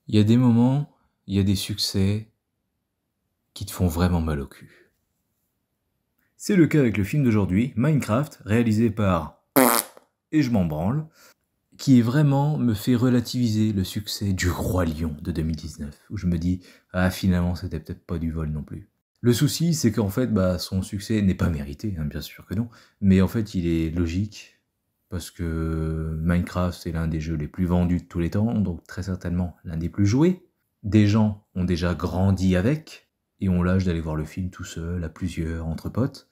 Il y a des moments, il y a des succès qui te font vraiment mal au cul. C'est le cas avec le film d'aujourd'hui, Minecraft, réalisé par Et je m'en branle, qui vraiment me fait relativiser le succès du Roi Lion de 2019, où je me dis, ah finalement c'était peut-être pas du vol non plus. Le souci, c'est qu'en fait, son succès n'est pas mérité, hein, bien sûr que non, mais en fait il est logique, parce que Minecraft c'est l'un des jeux les plus vendus de tous les temps, donc très certainement l'un des plus joués. Des gens ont déjà grandi avec, et ont l'âge d'aller voir le film tout seul, à plusieurs, entre potes.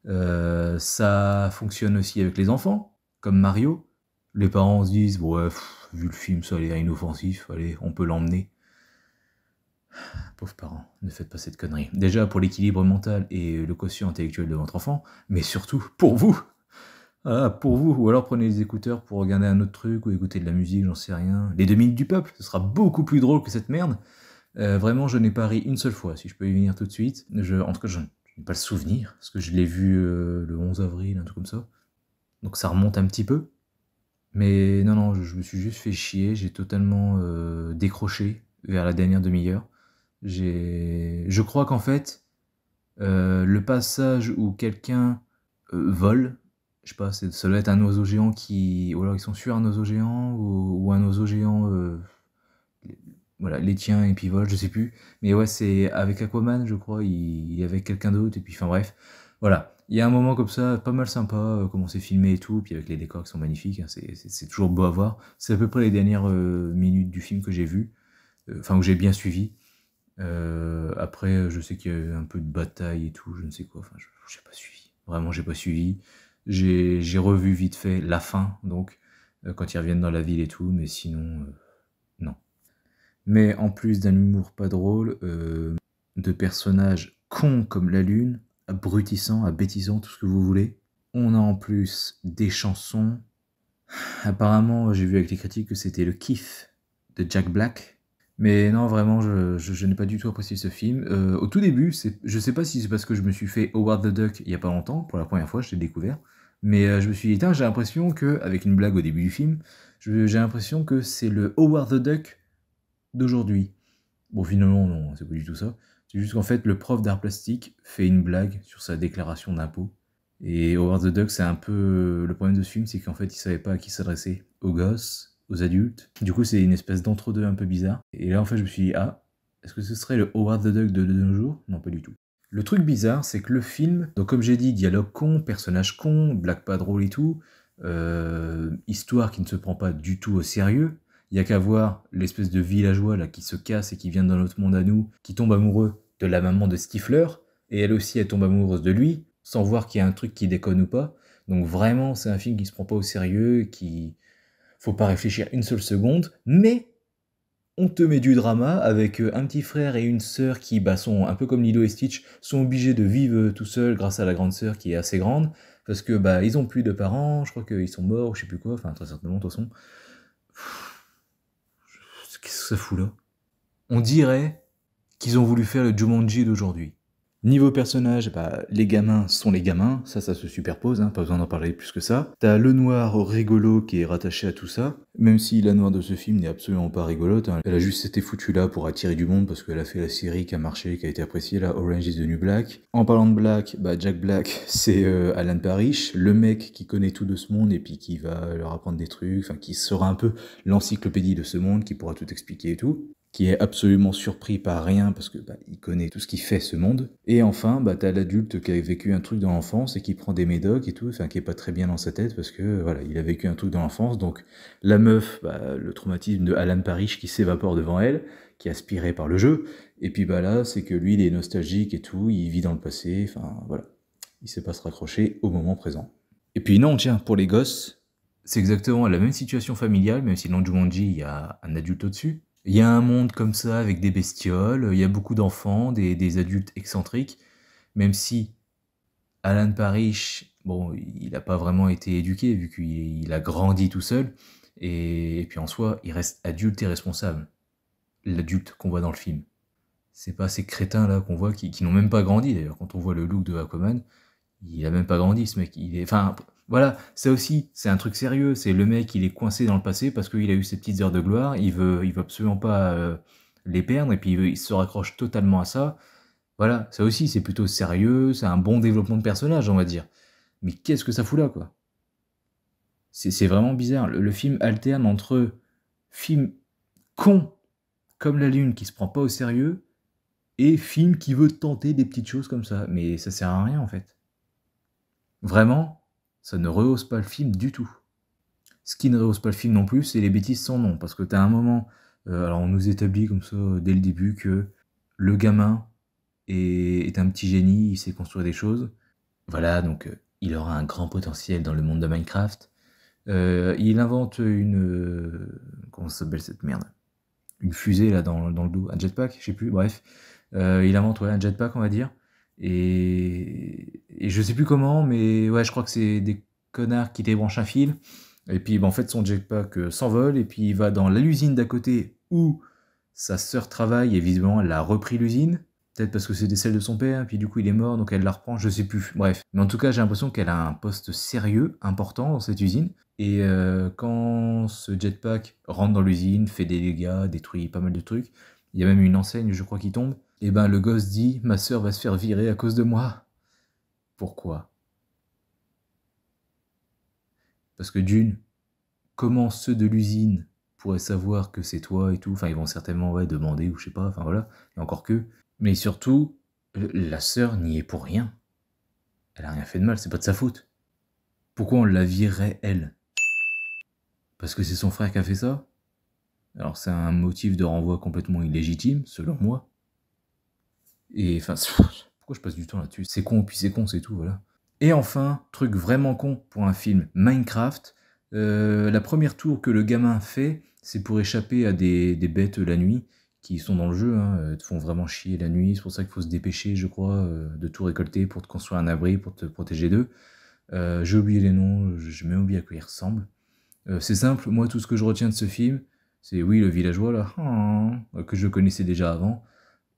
Ça fonctionne aussi avec les enfants, comme Mario. Les parents se disent, ouais, vu le film, ça a l'air inoffensif, allez, on peut l'emmener. Pauvres parents, ne faites pas cette connerie. Déjà pour l'équilibre mental et le quotient intellectuel de votre enfant, mais surtout pour vous. Ah, pour vous, ou alors prenez les écouteurs pour regarder un autre truc ou écouter de la musique, j'en sais rien. Les 2 minutes du peuple, ce sera beaucoup plus drôle que cette merde. Vraiment, je n'ai pas ri une seule fois, si je peux y venir tout de suite. En tout cas, je n'ai pas le souvenir, parce que je l'ai vu le 11 avril, un truc comme ça. Donc ça remonte un petit peu. Mais non, je me suis juste fait chier, j'ai totalement décroché vers la dernière demi-heure. Je crois qu'en fait, le passage où quelqu'un vole, je sais pas, ça doit être un oiseau géant qui... Ou alors ils sont sur un oiseau géant, ou un oiseau géant... voilà, les tiens et puis volent, je sais plus. Mais ouais, c'est avec Aquaman, je crois, il est avec quelqu'un d'autre, et puis enfin bref. Voilà, il y a un moment comme ça, pas mal sympa, comment c'est filmé et tout, puis avec les décors qui sont magnifiques, hein, c'est toujours beau à voir. C'est à peu près les dernières minutes du film que j'ai vu, enfin où j'ai bien suivi. Après, je sais qu'il y a eu un peu de bataille et tout, je ne sais quoi, enfin, j'ai pas suivi. Vraiment, j'ai pas suivi. J'ai revu vite fait la fin, donc, quand ils reviennent dans la ville et tout, mais sinon, non. Mais en plus d'un humour pas drôle, de personnages cons comme la lune, abrutissants, abétisants, tout ce que vous voulez, on a en plus des chansons. Apparemment, j'ai vu avec les critiques que c'était le kiff de Jack Black. Mais non, vraiment, je n'ai pas du tout apprécié ce film. Au tout début, je sais pas si c'est parce que je me suis fait Howard the Duck il y a pas longtemps, pour la première fois, je l'ai découvert. Mais je me suis dit, tiens, j'ai l'impression que, avec une blague au début du film, j'ai l'impression que c'est le Howard the Duck d'aujourd'hui. Bon, finalement, non, c'est pas du tout ça. C'est juste qu'en fait, le prof d'art plastique fait une blague sur sa déclaration d'impôt. Et Howard the Duck, c'est un peu... Le problème de ce film, c'est qu'en fait, il savait pas à qui s'adresser. Aux gosses, aux adultes. Du coup, c'est une espèce d'entre-deux un peu bizarre. Et là, en fait, je me suis dit, ah, est-ce que ce serait le Howard the Duck de nos jours? Non, pas du tout. Le truc bizarre, c'est que le film, donc comme j'ai dit, dialogue con, personnage con, blague pas drôle et tout, histoire qui ne se prend pas du tout au sérieux, il y a qu'à voir l'espèce de villageois là qui se casse et qui vient dans notre monde à nous, qui tombe amoureux de la maman de Stifler, et elle aussi elle tombe amoureuse de lui, sans voir qu'il y a un truc qui déconne ou pas. Donc vraiment, c'est un film qui se prend pas au sérieux, qui... Faut pas réfléchir une seule seconde, mais on te met du drama avec un petit frère et une sœur qui sont un peu comme Lilo et Stitch, sont obligés de vivre tout seuls grâce à la grande sœur qui est assez grande, parce que ils ont plus de parents, je crois qu'ils sont morts, je sais plus quoi, enfin très certainement de toute façon. Qu'est-ce que ça fout là? On dirait qu'ils ont voulu faire le Jumanji d'aujourd'hui. Niveau personnage, les gamins sont les gamins, ça se superpose, hein, pas besoin d'en parler plus que ça. T'as le noir rigolo qui est rattaché à tout ça, même si la noire de ce film n'est absolument pas rigolote, hein. Elle a juste été foutue là pour attirer du monde parce qu'elle a fait la série qui a marché, qui a été appréciée, là, Orange is the New Black. En parlant de Black, Jack Black, c'est Alan Parrish, le mec qui connaît tout de ce monde et puis qui va leur apprendre des trucs, enfin qui sera un peu l'encyclopédie de ce monde, qui pourra tout expliquer et tout, qui est absolument surpris par rien parce que il connaît tout ce qui fait ce monde. Et enfin, t'as l'adulte qui a vécu un truc dans l'enfance et qui prend des médocs et tout, enfin qui est pas très bien dans sa tête parce que voilà, il a vécu un truc dans l'enfance. Donc la meuf, le traumatisme de Alan Parrish qui s'évapore devant elle, qui est aspiré par le jeu. Et puis là, c'est que lui, il est nostalgique et tout, il vit dans le passé, enfin voilà. Il sait pas se raccrocher au moment présent. Et puis non, tiens, pour les gosses, c'est exactement la même situation familiale, même si dans Jumanji, il y a un adulte au-dessus. Il y a un monde comme ça avec des bestioles, il y a beaucoup d'enfants, des adultes excentriques, même si Alan Parrish, bon, il n'a pas vraiment été éduqué vu qu'il a grandi tout seul, et puis en soi, il reste adulte et responsable, l'adulte qu'on voit dans le film. C'est pas ces crétins là qu'on voit qui n'ont même pas grandi d'ailleurs. Quand on voit le look de Aquaman, il a même pas grandi ce mec. Enfin, Voilà, ça aussi, c'est un truc sérieux. C'est le mec, il est coincé dans le passé parce qu'il a eu ses petites heures de gloire. Il veut absolument pas les perdre et puis il se raccroche totalement à ça. Voilà, ça aussi, c'est plutôt sérieux. C'est un bon développement de personnage, on va dire. Mais qu'est-ce que ça fout là, quoi? C'est vraiment bizarre. Le film alterne entre film con comme La Lune qui se prend pas au sérieux et film qui veut tenter des petites choses comme ça. Mais ça sert à rien, en fait. Vraiment, ça ne rehausse pas le film du tout. Ce qui ne rehausse pas le film non plus, c'est les bêtises sans nom. Parce que t'as un moment, alors on nous établit comme ça dès le début que le gamin est un petit génie, il sait construire des choses. Voilà, donc il aura un grand potentiel dans le monde de Minecraft. Il invente comment ça s'appelle cette merde? Une fusée là dans le dos, un jetpack, je sais plus, bref. Il invente un jetpack, on va dire. Et je sais plus comment, mais ouais, je crois que c'est des connards qui débranchent un fil. Et puis en fait son jetpack s'envole et puis il va dans l'usine d'à côté où sa sœur travaille et visiblement elle a repris l'usine. Peut-être parce que c'était celle de son père, puis du coup il est mort, donc elle la reprend, je sais plus. Bref. Mais en tout cas, j'ai l'impression qu'elle a un poste sérieux, important dans cette usine. Et quand ce jetpack rentre dans l'usine, fait des dégâts, détruit pas mal de trucs, il y a même une enseigne, je crois, qui tombe, et ben le gosse dit « Ma sœur va se faire virer à cause de moi ». Pourquoi? Parce que d'une, comment ceux de l'usine pourraient savoir que c'est toi et tout? Enfin, ils vont certainement demander, ou je sais pas, enfin voilà, et encore que. Mais surtout, la sœur n'y est pour rien. Elle a rien fait de mal, c'est pas de sa faute. Pourquoi on la virerait, elle? Parce que c'est son frère qui a fait ça? Alors c'est un motif de renvoi complètement illégitime, selon moi. Et enfin, pourquoi je passe du temps là-dessus? C'est con, puis c'est con, c'est tout, voilà. Et enfin, truc vraiment con pour un film Minecraft, la première tour que le gamin fait, c'est pour échapper à des bêtes la nuit, qui sont dans le jeu, hein, te font vraiment chier la nuit, c'est pour ça qu'il faut se dépêcher, je crois, de tout récolter pour te construire un abri, pour te protéger d'eux. J'ai oublié les noms, j'ai même oublié à quoi ils ressemblent. C'est simple, moi tout ce que je retiens de ce film, c'est oui le villageois là, que je connaissais déjà avant,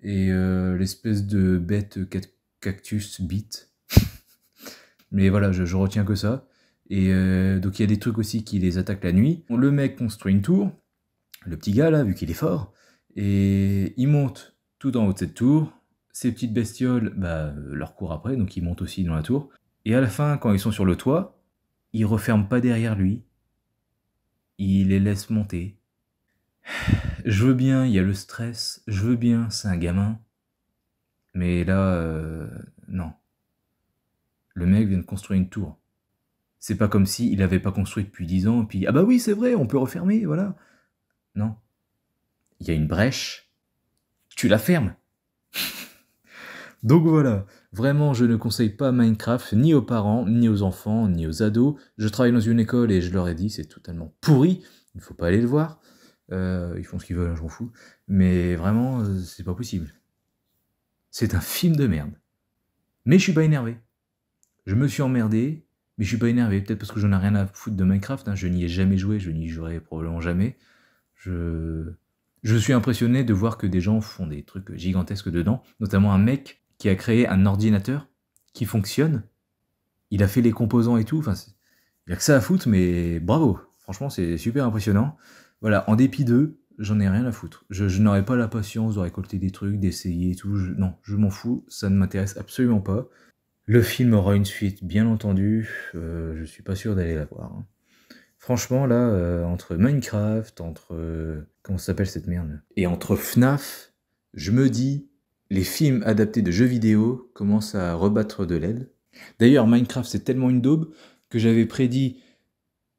et l'espèce de bête cactus bite. Mais voilà, je retiens que ça. Et donc il y a des trucs aussi qui les attaquent la nuit. Le mec construit une tour, le petit gars là, vu qu'il est fort, et il monte tout en haut de cette tour. Ces petites bestioles leur courent après, donc ils montent aussi dans la tour. Et à la fin, quand ils sont sur le toit, ils referment pas derrière lui. Il les laisse monter. Je veux bien, il y a le stress, je veux bien, c'est un gamin. Mais là, non. Le mec vient de construire une tour. C'est pas comme si il avait pas construit depuis 10 ans, puis ah bah oui, c'est vrai, on peut refermer, voilà. Non. Il y a une brèche, tu la fermes. Donc voilà, vraiment, je ne conseille pas Minecraft ni aux parents, ni aux enfants, ni aux ados. Je travaille dans une école et je leur ai dit, c'est totalement pourri, il ne faut pas aller le voir. Ils font ce qu'ils veulent, je m'en fous. Mais vraiment, c'est pas possible. C'est un film de merde. Mais je suis pas énervé. Je me suis emmerdé, mais je suis pas énervé. Peut-être parce que j'en ai rien à foutre de Minecraft, hein. Je n'y ai jamais joué, je n'y jouerai probablement jamais. Je suis impressionné de voir que des gens font des trucs gigantesques dedans, notamment un mec qui a créé un ordinateur qui fonctionne. Il a fait les composants et tout, enfin, il a que ça à foutre, mais bravo. Franchement, c'est super impressionnant. Voilà, en dépit d'eux, j'en ai rien à foutre. Je n'aurais pas la patience de récolter des trucs, d'essayer et tout. Non, je m'en fous, ça ne m'intéresse absolument pas. Le film aura une suite, bien entendu. Je suis pas sûr d'aller la voir, hein. Franchement, là, entre Minecraft, entre... comment ça s'appelle cette merde? Et entre FNAF, je me dis, les films adaptés de jeux vidéo commencent à rebattre de l'aile. D'ailleurs, Minecraft, c'est tellement une daube que j'avais prédit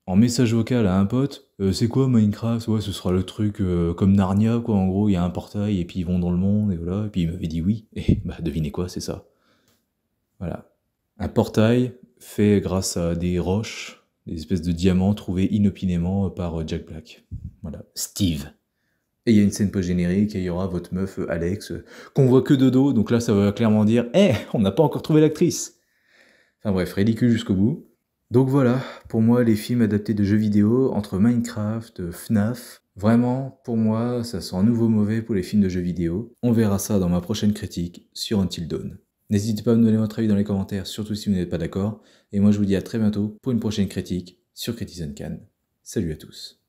en message vocal à un pote, c'est quoi Minecraft? Ouais, ce sera le truc comme Narnia, quoi. En gros, il y a un portail et puis ils vont dans le monde, et voilà. Et puis il m'avait dit oui. Et bah, devinez quoi, c'est ça. Voilà. Un portail fait grâce à des roches, des espèces de diamants trouvés inopinément par Jack Black. Voilà, Steve. Et il y a une scène post-générique et il y aura votre meuf Alex, qu'on voit que de dos, donc là ça va clairement dire « Eh, on n'a pas encore trouvé l'actrice !» Enfin bref, ridicule jusqu'au bout. Donc voilà, pour moi les films adaptés de jeux vidéo, entre Minecraft, FNAF, vraiment, pour moi, ça sent un nouveau mauvais pour les films de jeux vidéo. On verra ça dans ma prochaine critique sur Until Dawn. N'hésitez pas à me donner votre avis dans les commentaires, surtout si vous n'êtes pas d'accord. Et moi je vous dis à très bientôt pour une prochaine critique sur Critizen Can. Salut à tous.